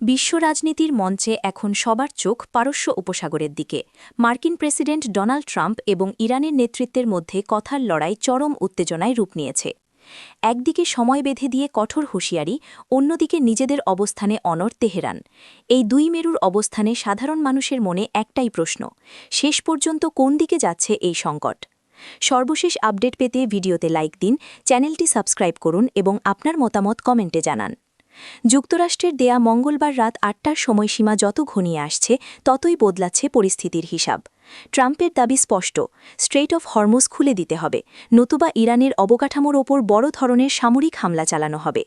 বিশ্ব রাজনীতির মঞ্চে এখন সবার চোখ পারস্য উপসাগরের দিকে। মার্কিন প্রেসিডেন্ট ডোনাল্ড ট্রাম্প এবং ইরানের নেতৃত্বের মধ্যে কথার লড়াই চরম উত্তেজনায় রূপ নিয়েছে। একদিকে সময় বেঁধে দিয়ে কঠোর হুঁশিয়ারি, অন্যদিকে নিজেদের অবস্থানে অনড় তেহরান। এই দুই মেরুর অবস্থানে সাধারণ মানুষের মনে একটাই প্রশ্ন, শেষ পর্যন্ত কোন দিকে যাচ্ছে এই সংকট? সর্বশেষ আপডেট পেতে ভিডিওতে লাইক দিন, চ্যানেলটি সাবস্ক্রাইব করুন এবং আপনার মতামত কমেন্টে জানান। যুক্তরাষ্ট্রের দেয়া মঙ্গলবার রাত ৮টার সময়সীমা যত ঘনিয়ে আসছে ততই বদলাচ্ছে পরিস্থিতির হিসাব। ট্রাম্পের দাবি স্পষ্ট, স্ট্রেইট অফ হরমুজ খুলে দিতে হবে, নতুবা ইরানের অবকাঠামোর ওপর বড় ধরনের সামরিক হামলা চালানো হবে।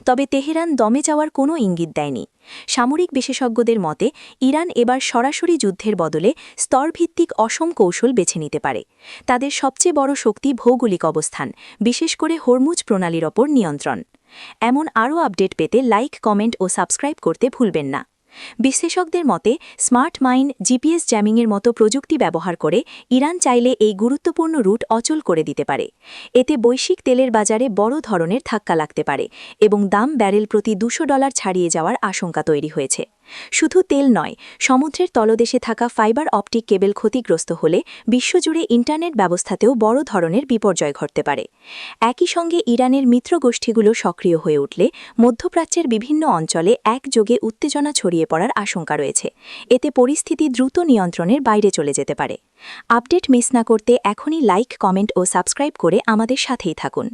তবে তেহরান দমে যাওয়ার কোনো ইঙ্গিত দেয়নি। সামরিক বিশেষজ্ঞদের মতে ইরান এবার সরাসরি যুদ্ধের বদলে স্তরভিত্তিক অসম কৌশল বেছে নিতে পারে। তাদের সবচেয়ে বড় শক্তি ভৌগোলিক অবস্থান, বিশেষ করে হরমুজ প্রণালীর ওপর নিয়ন্ত্রণ। এমন আরও আপডেট পেতে লাইক, কমেন্ট ও সাবস্ক্রাইব করতে ভুলবেন না। বিশ্লেষকদের মতে স্মার্ট মাইন, জিপিএস জ্যামিংয়ের মতো প্রযুক্তি ব্যবহার করে ইরান চাইলে এই গুরুত্বপূর্ণ রুট অচল করে দিতে পারে। এতে বৈশ্বিক তেলের বাজারে বড় ধরনের ধাক্কা লাগতে পারে এবং দাম ব্যারেল প্রতি $200 ছাড়িয়ে যাওয়ার আশঙ্কা তৈরি হয়েছে। শুধু তেল নয়, সমুদ্রের তলদেশে থাকা ফাইবার অপটিক কেবল ক্ষতিগ্রস্ত হলে বিশ্বজুড়ে ইন্টারনেট ব্যবস্থাতেও বড় ধরনের বিপর্যয় ঘটতে পারে। একই সঙ্গে ইরানের মিত্রগোষ্ঠীগুলো সক্রিয় হয়ে উঠলে মধ্যপ্রাচ্যের বিভিন্ন অঞ্চলে একযোগে উত্তেজনা ছড়িয়ে পড়ার আশঙ্কা রয়েছে। এতে পরিস্থিতি দ্রুত নিয়ন্ত্রণের বাইরে চলে যেতে পারে। আপডেট মিস না করতে এখনই লাইক, কমেন্ট ও সাবস্ক্রাইব করে আমাদের সাথেই থাকুন।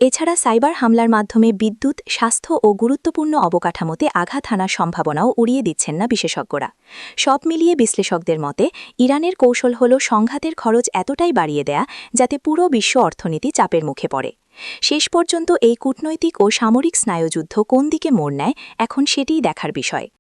এছাড়া সাইবার হামলার মাধ্যমে বিদ্যুৎ, স্বাস্থ্য ও গুরুত্বপূর্ণ অবকাঠামোতে আঘাত হানার সম্ভাবনাও উড়িয়ে দিচ্ছেন না বিশেষজ্ঞরা। সব মিলিয়ে বিশ্লেষকদের মতে ইরানের কৌশল হল সংঘাতের খরচ এতটাই বাড়িয়ে দেয়া যাতে পুরো বিশ্ব অর্থনীতি চাপের মুখে পড়ে। শেষ পর্যন্ত এই কূটনৈতিক ও সামরিক স্নায়ুযুদ্ধ কোন দিকে মোড় নেয়, এখন সেটিই দেখার বিষয়।